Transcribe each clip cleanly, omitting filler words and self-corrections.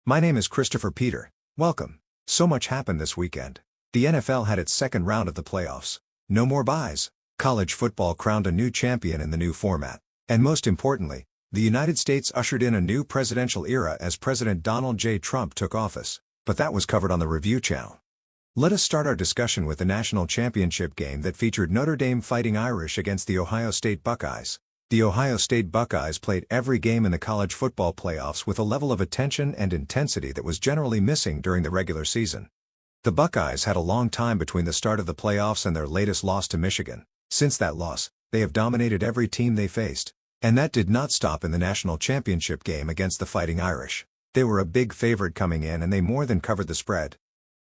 My name is Christopher Peter. Welcome. So much happened this weekend. The NFL had its second round of the playoffs. No more byes. College football crowned a new champion in the new format. And most importantly, the United States ushered in a new presidential era as President Donald J. Trump took office. But that was covered on the Review channel. Let us start our discussion with the national championship game that featured Notre Dame Fighting Irish against the Ohio State Buckeyes. The Ohio State Buckeyes played every game in the college football playoffs with a level of attention and intensity that was generally missing during the regular season. The Buckeyes had a long time between the start of the playoffs and their latest loss to Michigan. Since that loss, they have dominated every team they faced. And that did not stop in the national championship game against the Fighting Irish. They were a big favorite coming in and they more than covered the spread.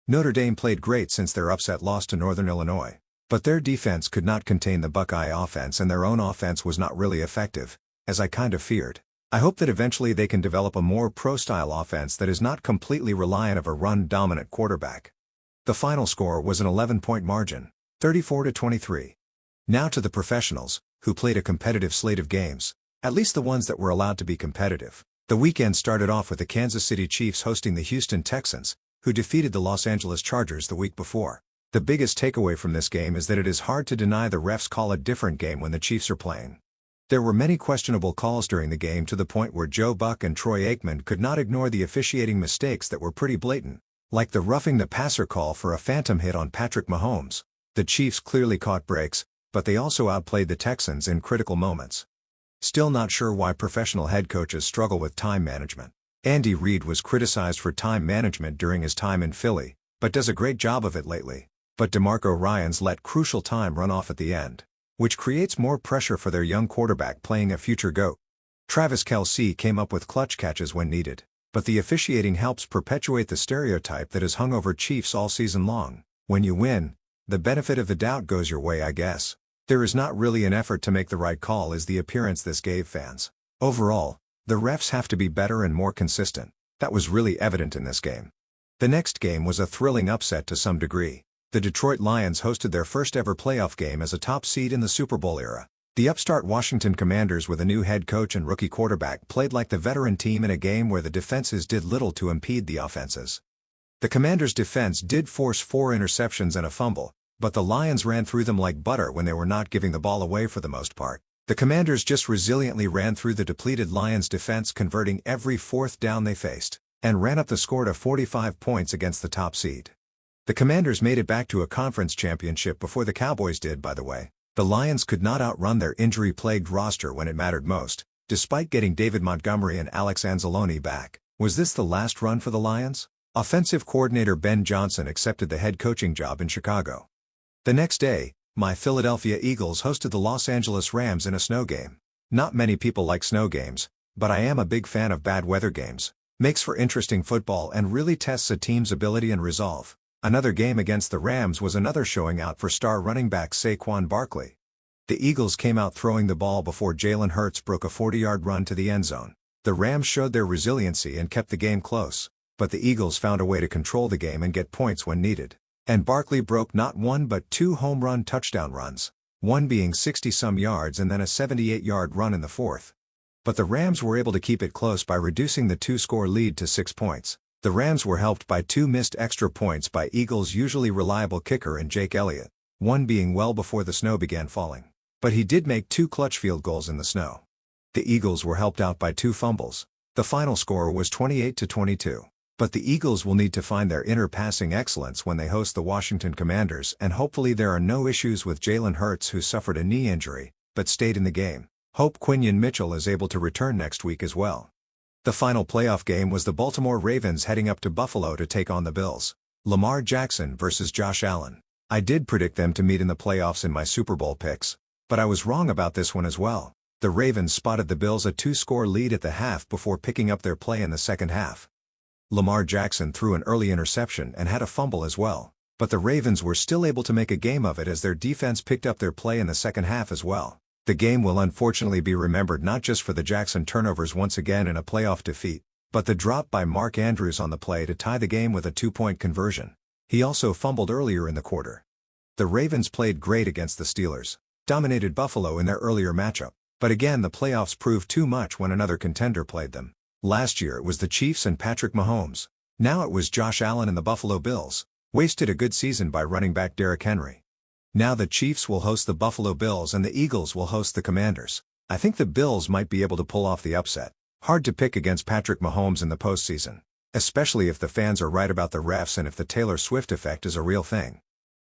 Notre Dame played great since their upset loss to Northern Illinois. But their defense could not contain the Buckeye offense and their own offense was not really effective, as I kind of feared. I hope that eventually they can develop a more pro-style offense that is not completely reliant of a run-dominant quarterback. The final score was an 11-point margin, 34-23. Now to the professionals, who played a competitive slate of games, at least the ones that were allowed to be competitive. The weekend started off with the Kansas City Chiefs hosting the Houston Texans, who defeated the Los Angeles Chargers the week before. The biggest takeaway from this game is that it is hard to deny the refs call a different game when the Chiefs are playing. There were many questionable calls during the game to the point where Joe Buck and Troy Aikman could not ignore the officiating mistakes that were pretty blatant, like the roughing the passer call for a phantom hit on Patrick Mahomes. The Chiefs clearly caught breaks, but they also outplayed the Texans in critical moments. Still not sure why professional head coaches struggle with time management. Andy Reid was criticized for time management during his time in Philly, but does a great job of it lately. But DeMarco Ryans let crucial time run off at the end, which creates more pressure for their young quarterback playing a future GOAT. Travis Kelce came up with clutch catches when needed, but the officiating helps perpetuate the stereotype that has hung over Chiefs all season long. When you win, the benefit of the doubt goes your way, I guess. There is not really an effort to make the right call is the appearance this gave fans. Overall, the refs have to be better and more consistent. That was really evident in this game. The next game was a thrilling upset to some degree. The Detroit Lions hosted their first ever playoff game as a top seed in the Super Bowl era. The upstart Washington Commanders with a new head coach and rookie quarterback played like the veteran team in a game where the defenses did little to impede the offenses. The Commanders' defense did force 4 interceptions and a fumble, but the Lions ran through them like butter when they were not giving the ball away for the most part. The Commanders just resiliently ran through the depleted Lions defense, converting every 4th down they faced, and ran up the score to 45 points against the top seed. The Commanders made it back to a conference championship before the Cowboys did, by the way. The Lions could not outrun their injury-plagued roster when it mattered most, despite getting David Montgomery and Alex Anzalone back. Was this the last run for the Lions? Offensive coordinator Ben Johnson accepted the head coaching job in Chicago. The next day, my Philadelphia Eagles hosted the Los Angeles Rams in a snow game. Not many people like snow games, but I am a big fan of bad weather games. Makes for interesting football and really tests a team's ability and resolve. Another game against the Rams was another showing out for star running back Saquon Barkley. The Eagles came out throwing the ball before Jalen Hurts broke a 40-yard run to the end zone. The Rams showed their resiliency and kept the game close, but the Eagles found a way to control the game and get points when needed. And Barkley broke not one but 2 home run touchdown runs, one being 60-some yards and then a 78-yard run in the 4th. But the Rams were able to keep it close by reducing the 2-score lead to 6 points. The Rams were helped by 2 missed extra points by Eagles' usually reliable kicker and Jake Elliott, one being well before the snow began falling. But he did make 2 clutch field goals in the snow. The Eagles were helped out by 2 fumbles. The final score was 28-22. But the Eagles will need to find their inner passing excellence when they host the Washington Commanders, and hopefully there are no issues with Jalen Hurts, who suffered a knee injury, but stayed in the game. Hope Quinyon Mitchell is able to return next week as well. The final playoff game was the Baltimore Ravens heading up to Buffalo to take on the Bills. Lamar Jackson versus Josh Allen. I did predict them to meet in the playoffs in my Super Bowl picks, but I was wrong about this one as well. The Ravens spotted the Bills a 2-score lead at the half before picking up their play in the second half. Lamar Jackson threw an early interception and had a fumble as well, but the Ravens were still able to make a game of it as their defense picked up their play in the second half as well. The game will unfortunately be remembered not just for the Jackson turnovers once again in a playoff defeat, but the drop by Mark Andrews on the play to tie the game with a 2-point conversion. He also fumbled earlier in the quarter. The Ravens played great against the Steelers, dominated Buffalo in their earlier matchup, but again the playoffs proved too much when another contender played them. Last year it was the Chiefs and Patrick Mahomes. Now it was Josh Allen and the Buffalo Bills. Wasted a good season by running back Derrick Henry. Now the Chiefs will host the Buffalo Bills and the Eagles will host the Commanders. I think the Bills might be able to pull off the upset. Hard to pick against Patrick Mahomes in the postseason. Especially if the fans are right about the refs and if the Taylor Swift effect is a real thing.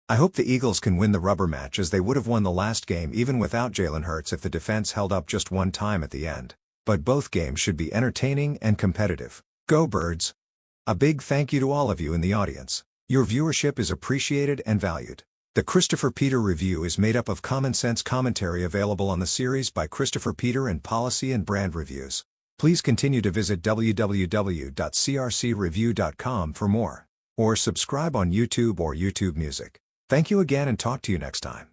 I hope the Eagles can win the rubber match as they would have won the last game even without Jalen Hurts if the defense held up just one time at the end. But both games should be entertaining and competitive. Go Birds! A big thank you to all of you in the audience. Your viewership is appreciated and valued. The Christopher Peter Review is made up of common sense commentary available on the series by Christopher Peter and Policy and Brand Reviews. Please continue to visit www.crcreview.com for more. Or subscribe on YouTube or YouTube Music. Thank you again and talk to you next time.